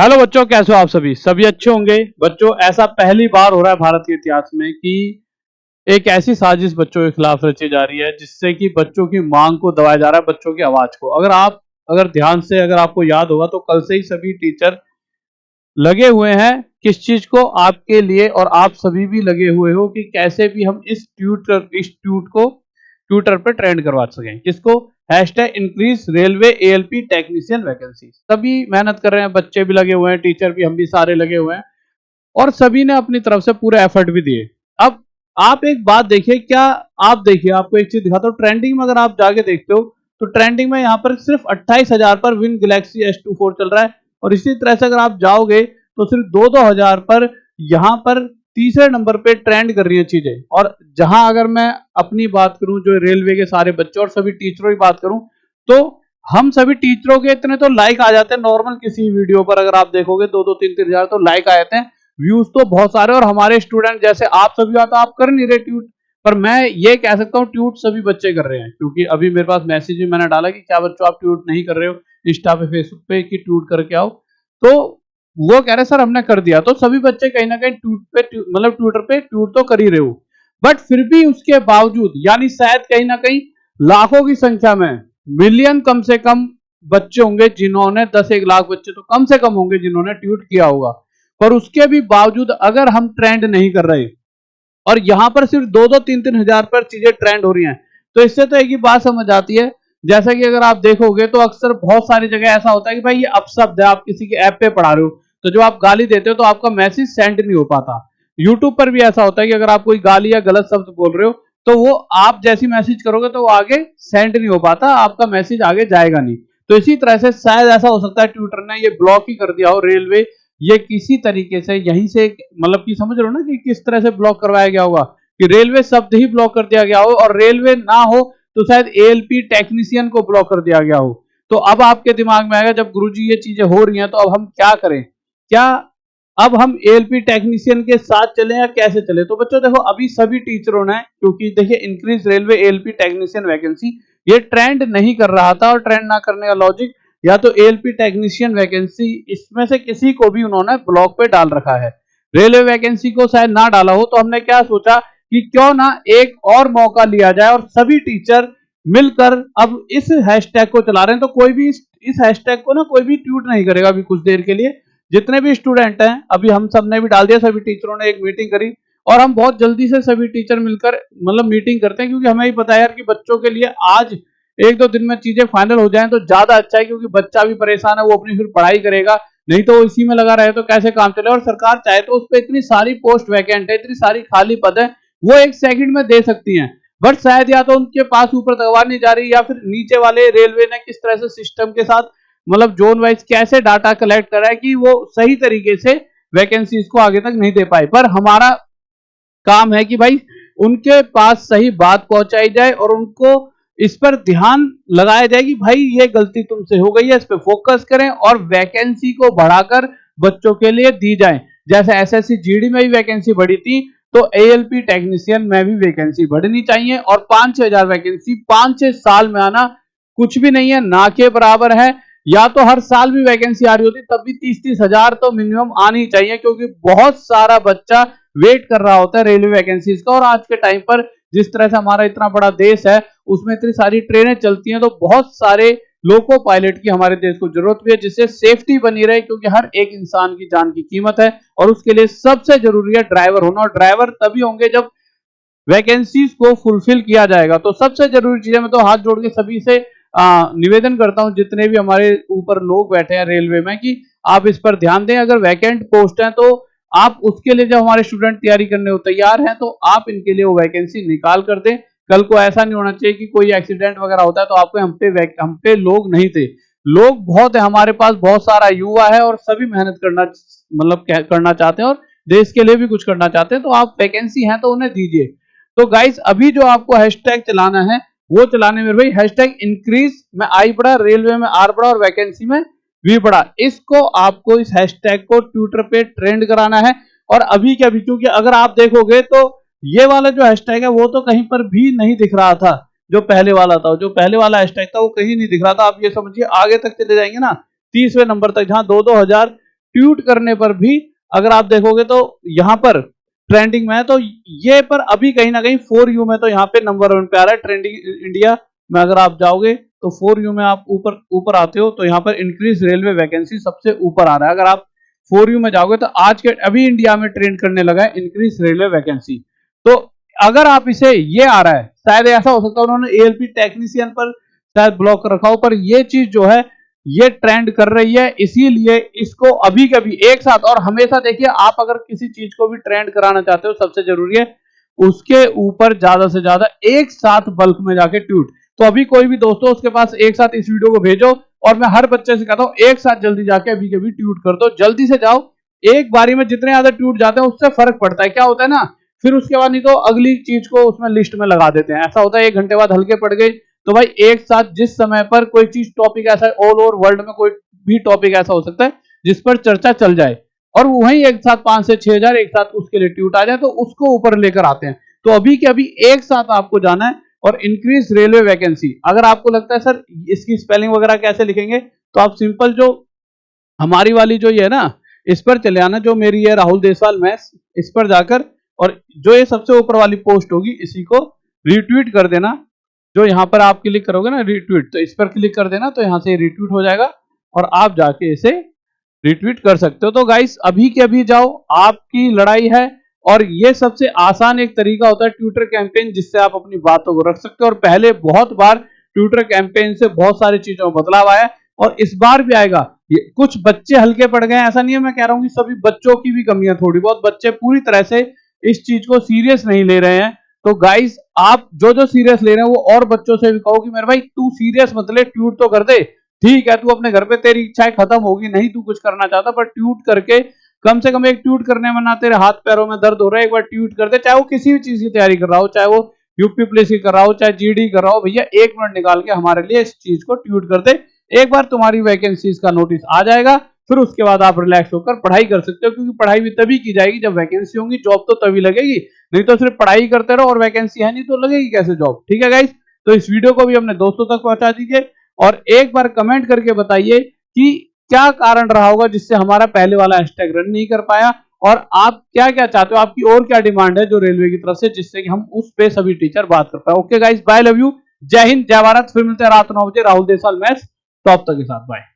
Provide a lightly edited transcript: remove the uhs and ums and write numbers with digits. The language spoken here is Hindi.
हेलो बच्चों, कैसे हो आप सभी? सभी अच्छे होंगे। बच्चों, ऐसा पहली बार हो रहा है भारत के इतिहास में कि एक ऐसी साजिश बच्चों के खिलाफ रची जा रही है जिससे कि बच्चों की मांग को दबाया जा रहा है, बच्चों की आवाज को। अगर ध्यान से अगर आपको याद होगा तो कल से ही सभी टीचर लगे हुए हैं किस चीज को, आपके लिए। और आप सभी भी लगे हुए हो कि कैसे भी हम ट्यूटर पे ट्रेंड करवा सकें। किसको? Hashtag increase railway ALP technician vacancy. सभी मेहनत कर रहे हैं, बच्चे भी लगे हुए हैं, टीचर भी, हम भी सारे लगे हुए हैं और सभी ने अपनी तरफ से पूरे एफर्ट भी दिए। अब आप एक बात देखिए, क्या आप देखिए, आपको एक चीज दिखाता हूं। ट्रेंडिंग में अगर आप जाके देखते हो तो ट्रेंडिंग में यहाँ पर सिर्फ 28,000 पर विन गैलेक्सी S24 चल रहा है। और इसी तरह से अगर आप जाओगे तो सिर्फ 2-2 हजार पर यहाँ पर तीसरे नंबर पे ट्रेंड कर रही है चीजें। और जहां अगर मैं अपनी बात करूं, जो रेलवे के सारे बच्चे और सभी टीचरों की बात करूं, तो हम सभी टीचरों के इतने तो लाइक आ जाते हैं नॉर्मल किसी वीडियो पर। अगर आप देखोगे 2-2 3-3 हजार तो लाइक आ जाते हैं, व्यूज तो बहुत सारे। और हमारे स्टूडेंट जैसे आप सभी हो तो आप कर नहीं रहे ट्यूट, पर मैं ये कह सकता हूँ ट्यूट सभी बच्चे कर रहे हैं। क्योंकि अभी मेरे पास मैसेज भी मैंने डाला कि क्या बच्चों आप ट्यूट नहीं कर रहे हो इंस्टा पे, फेसबुक पे, कि ट्यूट करके आओ। तो वो कह रहे सर हमने कर दिया। तो सभी बच्चे कहीं ना कहीं मतलब ट्विटर पे ट्वीट तो कर ही रहे हो, बट फिर भी उसके बावजूद यानी शायद कहीं ना कहीं लाखों की संख्या में, मिलियन कम से कम बच्चे होंगे जिन्होंने, 10-1 लाख बच्चे तो कम से कम होंगे जिन्होंने ट्वीट किया होगा। पर उसके भी बावजूद अगर हम ट्रेंड नहीं कर रहे और यहां पर सिर्फ 2-2 3-3 हजार पर चीजें ट्रेंड हो रही हैं, तो इससे तो एक ही बात समझ आती है। जैसा कि अगर आप देखोगे तो अक्सर बहुत सारी जगह ऐसा होता है कि भाई ये अपशब्द है, आप किसी के ऐप पे पढ़ा रहे हो तो जो आप गाली देते हो तो आपका मैसेज सेंड नहीं हो पाता। यूट्यूब पर भी ऐसा होता है कि अगर आप कोई गाली या गलत शब्द बोल रहे हो तो वो आप जैसी मैसेज करोगे तो वो आगे सेंड नहीं हो पाता, आपका मैसेज आगे जाएगा नहीं। तो इसी तरह से शायद ऐसा हो सकता है ट्विटर ने ये ब्लॉक ही कर दिया हो रेलवे, ये किसी तरीके से यहीं से, मतलब कि समझ रहे हो ना कि किस तरह से ब्लॉक करवाया गया होगा, कि रेलवे शब्द ही ब्लॉक कर दिया गया हो और रेलवे ना हो तो शायद एएलपी टेक्नीशियन को ब्लॉक कर दिया गया हो। तो अब आपके दिमाग में आएगा, जब गुरुजी ये चीजें हो रही हैं तो अब हम क्या करें? क्या अब हम एएलपी टेक्नीशियन के साथ चले या कैसे चले? तो बच्चों देखो, अभी सभी टीचरों ने, क्योंकि देखिए increase railway ALP technician vacancy ये ट्रेंड नहीं कर रहा था, और ट्रेंड ना करने का लॉजिक, या तो एएलपी टेक्नीशियन वैकेंसी, इसमें से किसी को भी उन्होंने ब्लॉक पे डाल रखा है। रेलवे वैकेंसी को शायद ना डाला हो तो हमने क्या सोचा कि क्यों ना एक और मौका लिया जाए और सभी टीचर मिलकर अब इस हैशटैग को चला रहे हैं। तो कोई भी इस हैशटैग को ना कोई भी ट्वीट नहीं करेगा अभी कुछ देर के लिए। जितने भी स्टूडेंट हैं, अभी हम सब ने भी डाल दिया, सभी टीचरों ने एक मीटिंग करी और हम बहुत जल्दी से सभी टीचर मिलकर मतलब मीटिंग करते हैं, क्योंकि हमें ही पता है यार कि बच्चों के लिए आज 1-2 दिन में चीजें फाइनल हो जाएं तो ज्यादा अच्छा है। क्योंकि बच्चा भी परेशान है, वो अपनी फिर पढ़ाई करेगा, नहीं तो वो इसी में लगा रहे तो कैसे काम चले। और सरकार चाहे तो उस पर इतनी सारी पोस्ट वैकेंट है, इतनी सारी खाली पद है, वो 1 सेकंड में दे सकती हैं। बट शायद या तो उनके पास ऊपर तकवार नहीं जा रही, या फिर नीचे वाले रेलवे ने किस तरह से सिस्टम के साथ मतलब जोन वाइज कैसे डाटा कलेक्ट करा है कि वो सही तरीके से वैकेंसीज को आगे तक नहीं दे पाए। पर हमारा काम है कि भाई उनके पास सही बात पहुंचाई जाए और उनको इस पर ध्यान लगाया जाए कि भाई ये गलती तुमसे हो गई है, इस पर फोकस करें और वैकेंसी को बढ़ाकर बच्चों के लिए दी जाए। जैसे एसएससी जीडी में भी वैकेंसी बढ़ी थी, तो एएलपी टेक्नीशियन में भी वैकेंसी बढ़नी चाहिए। और 5-6 हजार वैकेंसी 5-6 साल में आना कुछ भी नहीं है, ना के बराबर है। या तो हर साल भी वैकेंसी आ रही होती तब भी 30-30 हजार तो मिनिमम आनी चाहिए, क्योंकि बहुत सारा बच्चा वेट कर रहा होता है रेलवे वैकेंसीज का। और आज के टाइम पर जिस तरह से हमारा इतना बड़ा देश है, उसमें इतनी सारी ट्रेनें चलती हैं, तो बहुत सारे लोको पायलट की हमारे देश को जरूरत भी है, जिससे सेफ्टी बनी रहे। क्योंकि हर एक इंसान की जान की कीमत है और उसके लिए सबसे जरूरी है ड्राइवर होना। और ड्राइवर तभी होंगे जब वैकेंसीज को फुलफिल किया जाएगा। तो सबसे जरूरी चीज है, मैं तो हाथ जोड़ के सभी से निवेदन करता हूं, जितने भी हमारे ऊपर लोग बैठे हैं रेलवे में, कि आप इस पर ध्यान दें। अगर वैकेंट पोस्ट है तो आप उसके लिए, जब हमारे स्टूडेंट तैयारी करने को तैयार हैं, तो आप इनके लिए वो वैकेंसी निकाल कर दें। कल को ऐसा नहीं होना चाहिए कि कोई एक्सीडेंट वगैरह होता है तो आपको हम पे लोग नहीं थे। लोग बहुत है हमारे पास, बहुत सारा युवा है और सभी मेहनत करना मतलब करना चाहते हैं और देश के लिए भी कुछ करना चाहते हैं। तो आप वैकेंसी हैं तो उन्हें दीजिए। तो गाइस, अभी जो आपको हैशटैग चलाना है वो चलाने में भाई हैशटैग इंक्रीज में आई पड़ा, रेलवे में आर पड़ा और वैकेंसी में वी पड़ा। इसको आपको, इस हैशटैग को ट्विटर पे ट्रेंड कराना है। और अभी क्या भी, क्योंकि अगर आप देखोगे तो ये वाला जो हैशटैग है वो तो कहीं पर भी नहीं दिख रहा था। जो पहले वाला था, जो पहले वाला हैशटैग था वो कहीं नहीं दिख रहा था। आप ये समझिए आगे तक चले जाएंगे ना 30वें नंबर तक, जहां 2-2 हजार ट्यूट करने पर भी अगर आप देखोगे तो यहाँ पर ट्रेंडिंग में है। तो ये पर अभी कहीं ना कहीं 4U में तो यहाँ पे नंबर 1 पे आ रहा है ट्रेंडिंग इंडिया में। अगर आप जाओगे तो 4U में आप ऊपर आते हो तो यहाँ पर इंक्रीज रेलवे वैकेंसी सबसे ऊपर आ रहा है। अगर आप 4U में जाओगे तो आज के अभी इंडिया में ट्रेंड करने लगा है इंक्रीज रेलवे वैकेंसी। तो अगर आप इसे ये आ रहा है, शायद ऐसा हो सकता है उन्होंने एएलपी टेक्नीशियन पर शायद ब्लॉक रखा हो, पर ये चीज जो है ये ट्रेंड कर रही है, इसीलिए इसको अभी कभी एक साथ और हमेशा देखिए, आप अगर किसी चीज को भी ट्रेंड कराना चाहते हो सबसे जरूरी है उसके ऊपर ज्यादा से ज्यादा एक साथ बल्क में जाके ट्यूट। तो अभी कोई भी दोस्तों उसके पास एक साथ इस वीडियो को भेजो और मैं हर बच्चे से कहता हूं एक साथ जल्दी जाके अभी कभी ट्यूट कर दो, जल्दी से जाओ। एक बारी में जितने ज्यादा ट्यूट जाते हैं उससे फर्क पड़ता है, क्या होता है ना, फिर उसके बाद नहीं तो अगली चीज को उसमें लिस्ट में लगा देते हैं। ऐसा होता है 1 घंटे बाद हल्के पड़ गए, तो भाई एक साथ जिस समय पर कोई चीज टॉपिक ऐसा है, ऑल ओवर वर्ल्ड में कोई भी टॉपिक ऐसा हो सकता है जिस पर चर्चा चल जाए और वही एक साथ 5 से 6 हजार एक साथ उसके लिए ट्यूट आ जाए तो उसको ऊपर लेकर आते हैं। तो अभी के अभी एक साथ आपको जाना है और इंक्रीज रेलवे वैकेंसी। अगर आपको लगता है सर इसकी स्पेलिंग वगैरह कैसे लिखेंगे, तो आप सिंपल जो हमारी वाली जो ये है ना इस पर चले आना, जो मेरी है राहुल देसवाल मैथ्स, इस पर जाकर और जो ये सबसे ऊपर वाली पोस्ट होगी इसी को रिट्वीट कर देना। जो यहाँ पर आप क्लिक करोगे ना रिट्वीट, तो इस पर क्लिक कर देना तो यहाँ से रिट्वीट हो जाएगा और आप जाके इसे रिट्वीट कर सकते हो। तो गाइस अभी के अभी जाओ, आपकी लड़ाई है और ये सबसे आसान एक तरीका होता है ट्विटर कैंपेन जिससे आप अपनी बातों को रख सकते हो। और पहले बहुत बार ट्विटर कैंपेन से बहुत सारी चीजों में बदलाव आया और इस बार भी आएगा। ये कुछ बच्चे हल्के पड़ गए, ऐसा नहीं है मैं कह रहा हूँ कि सभी बच्चों की भी कमियां, थोड़ी बहुत बच्चे पूरी तरह से इस चीज को सीरियस नहीं ले रहे हैं। तो गाइस आप जो जो सीरियस ले रहे हैं वो और बच्चों से भी कहो कि मेरे भाई तू सीरियस मत ले, ट्यूट तो कर दे। ठीक है तू अपने घर पे तेरी इच्छाएं खत्म होगी, नहीं तू कुछ करना चाहता, पर ट्यूट करके कम से कम एक ट्यूट करने में ना तेरे हाथ पैरों में दर्द हो रहा है, एक बार ट्यूट कर दे। चाहे वो किसी भी चीज की तैयारी कर रहा हो, चाहे वो यूपी पुलिस की कर रहा हो, चाहे जीडी कर रहा हो, भैया 1 मिनट निकाल के हमारे लिए इस चीज को ट्यूट कर दे। एक बार तुम्हारी वैकेंसीज का नोटिस आ जाएगा, फिर उसके बाद आप रिलैक्स होकर पढ़ाई कर सकते हो, क्योंकि पढ़ाई भी तभी की जाएगी जब वैकेंसी होंगी, जॉब तो तभी लगेगी। नहीं तो सिर्फ पढ़ाई करते रहो और वैकेंसी है नहीं तो लगेगी कैसे जॉब। ठीक है गाइस, तो इस वीडियो को भी अपने दोस्तों तक पहुंचा दीजिए और एक बार कमेंट करके बताइए कि क्या कारण रहा होगा जिससे हमारा पहले वाला हैशटैग रन नहीं कर पाया और आप क्या क्या चाहते हो, आपकी और क्या डिमांड है जो रेलवे की तरफ से, जिससे कि हम उस पे सभी टीचर बात कर पाए। Okay guys, bye, love you, जय हिंद, जय भारत। फिर मिलते हैं रात 9 बजे राहुल देसवाल मैथ्स टॉप तक के साथ। बाय।